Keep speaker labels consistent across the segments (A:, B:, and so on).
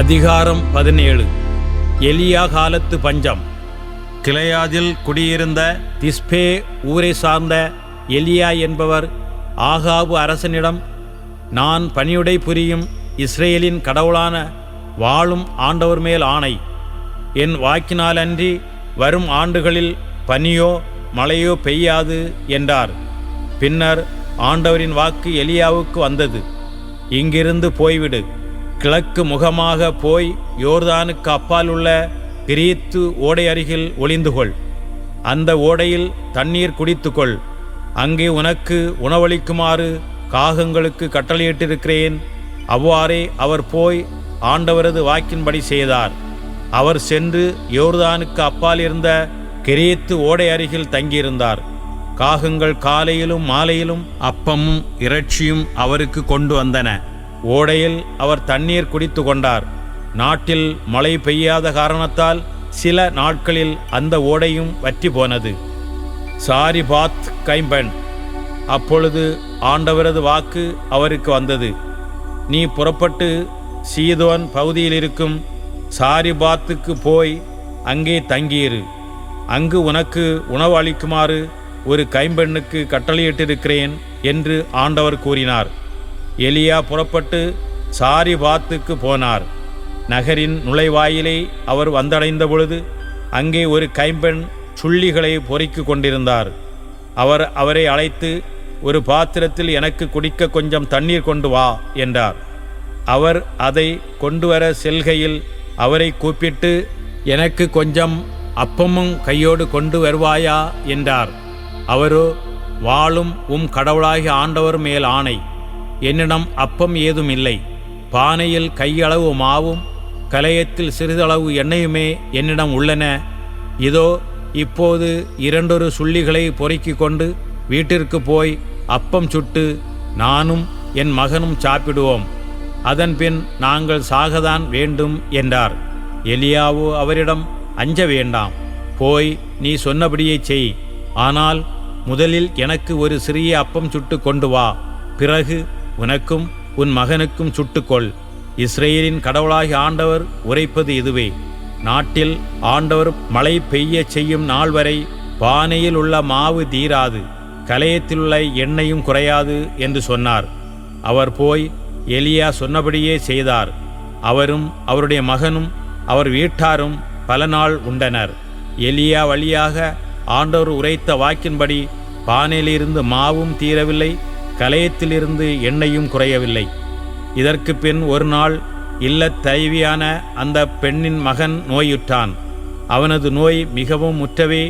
A: அதிகாரம் 17. எலியா காலத்து பஞ்சம். கிளையாதில் குடியிருந்த திஸ்பே ஊரை சார்ந்த எலியா என்பவர் ஆகாபு அரசனிடம், நான் பணியுடை புரியும் இஸ்ரேலின் கடவுளான வாழும் ஆண்டவர் மேல் ஆணை, என் வாக்கினாலன்றி வரும் ஆண்டுகளில் பனியோ மழையோ பெய்யாது என்றார். பின்னர் ஆண்டவரின் வாக்கு எலியாவுக்கு வந்தது, இங்கிருந்து போய்விடு, கிழக்கு முகமாக போய் யோர்தானுக்கு அப்பால் உள்ள கிரீத்து ஓடை அருகில் ஒளிந்துகொள். அந்த ஓடையில் தண்ணீர் குடித்துக்கொள். அங்கே உனக்கு உணவளிக்குமாறு காகங்களுக்கு கட்டளையிட்டிருக்கிறேன். அவ்வாறே அவர் போய் ஆண்டவரது வாக்கின்படி செய்தார். அவர் சென்று யோர்தானுக்கு அப்பால் இருந்த கிரீத்து ஓடை அருகில் தங்கியிருந்தார். காகங்கள் காலையிலும் மாலையிலும் அப்பமும் இறைச்சியும் அவருக்கு கொண்டு வந்தன. ஓடையில் அவர் தண்ணீர் குடித்து கொண்டார். நாட்டில் மழை பெய்யாத காரணத்தால் சில நாட்களில் அந்த ஓடையும் வற்றி போனது. சாரிபாத் கைம்பெண். அப்பொழுது ஆண்டவரது வாக்கு அவருக்கு வந்தது, நீ புறப்பட்டு சீதோன் பகுதியில் இருக்கும் சாரிபாத்துக்கு போய் அங்கே தங்கியிரு. அங்கு உனக்கு உணவு அளிக்குமாறு ஒரு கைம்பெண்ணுக்கு கட்டளையிட்டிருக்கிறேன் என்று ஆண்டவர் கூறினார். எலியா புறப்பட்டு சாரிபாத்துக்கு போனார். நகரின் நுழைவாயிலை அவர் வந்தடைந்த பொழுது அங்கே ஒரு கைம்பெண் சுள்ளிகளை பொறிக்கு கொண்டிருந்தார். அவர் அவரை அழைத்து, ஒரு பாத்திரத்தில் எனக்கு குடிக்க கொஞ்சம் தண்ணீர் கொண்டு வா என்றார். அவர் அதை கொண்டு வர செல்கையில் அவரை கூப்பிட்டு, எனக்கு கொஞ்சம் அப்பமும் கையோடு கொண்டு வருவாயா என்றார். அவரோ, வாழும் கடவுளாகிய ஆண்டவர் மேல் ஆணை, என்னிடம் அப்பம் ஏதும் இல்லை. பானையில் கையளவு மாவும் கலயத்தில் சிறிதளவு எண்ணெயுமே என்னிடம் உள்ளன. இதோ இப்போது 2 சுள்ளிகளை பொறுக்கி கொண்டு வீட்டிற்கு போய் அப்பம் சுட்டு நானும் என் மகனும் சாப்பிடுவோம். அதன்பின் நாங்கள் சாகதான் வேண்டும் என்றார். எலியாவோ அவரிடம், அஞ்ச வேண்டாம், போய் நீ சொன்னபடியே செய். ஆனால் முதலில் எனக்கு ஒரு சிறிய அப்பம் சுட்டு கொண்டு வா. பிறகு உனக்கும் உன் மகனுக்கும் சுட்டுக்கொள். இஸ்ரேலின் கடவுளாகிய ஆண்டவர் உரைப்பது இதுவே, நாட்டில் ஆண்டவர் மழை பெய்ய செய்யும் நாள் வரை பானையில் உள்ள மாவு தீராது, கலயத்தில் உள்ள எண்ணெயும் குறையாது என்று சொன்னார். அவர் போய் எலியா சொன்னபடியே செய்தார். அவரும் அவருடைய மகனும் அவர் வீட்டாரும் பல நாள் உண்டனர். எலியா வழியாக ஆண்டவர் உரைத்த வாக்கின்படி பானையிலிருந்து மாவும் தீரவில்லை, கலயத்திலிருந்து எண்ணெயும் குறையவில்லை. இதற்கு பின் ஒரு நாள் இல்லத் தலைவியான அந்த பெண்ணின் மகன் நோயுற்றான். அவனது நோய் மிகவும் முற்றவே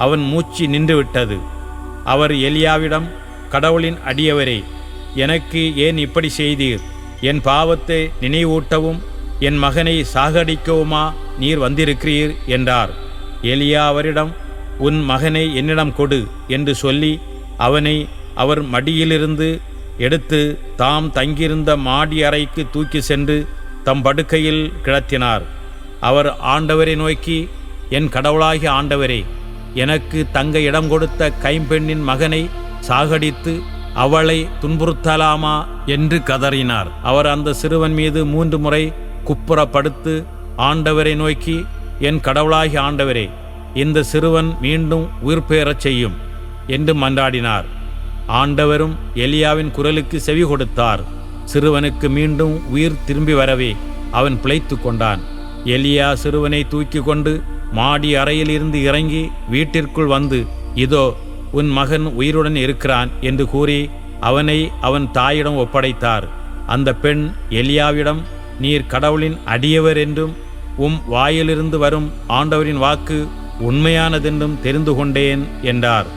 A: அவன் மூச்சு நின்றுவிட்டது. அவர் எலியாவிடம், கடவுளின் அடியவரே, எனக்கு ஏன் இப்படி செய்தீர்? என் பாவத்தை நினைவூட்டவும் என் மகனை சாகடிக்கவுமா நீர் வந்திருக்கிறீர் என்றார். எலியா அவரிடம், உன் மகனை என்னிடம் கொடு என்று சொல்லி அவனை அவர் மடியிலிருந்து எடுத்து தாம் தங்கியிருந்த மாடி அறைக்கு தூக்கி சென்று தம் படுக்கையில் கிடத்தினார். அவர் ஆண்டவரை நோக்கி, என் கடவுளாகிய ஆண்டவரே, எனக்கு தங்க இடம் கொடுத்த கைம்பெண்ணின் மகனை சாகடித்து அவளை துன்புறுத்தலாமா என்று கதறினார். அவர் அந்த சிறுவன் மீது 3 முறை குப்புறப்படுத்து ஆண்டவரை நோக்கி, என் கடவுளாகிய ஆண்டவரே, இந்த சிறுவன் மீண்டும் உயிர் பெறச் செய்யும் என்று மன்றாடினார். ஆண்டவரும் எலியாவின் குரலுக்கு செவி கொடுத்தார். சிறுவனுக்கு மீண்டும் உயிர் திரும்பி வரவே அவன் பிழைத்து கொண்டான். எலியா சிறுவனை தூக்கி கொண்டு மாடி அறையிலிருந்து இறங்கி வீட்டிற்குள் வந்து, இதோ உன் மகன் உயிருடன் இருக்கிறான் என்று கூறி அவனை அவன் தாயிடம் ஒப்படைத்தார். அந்த பெண் எலியாவிடம், நீர் கடவுளின் அடியவர் என்றும் வாயிலிருந்து வரும் ஆண்டவரின் வாக்கு உண்மையானதென்றும் தெரிந்து கொண்டேன் என்றார்.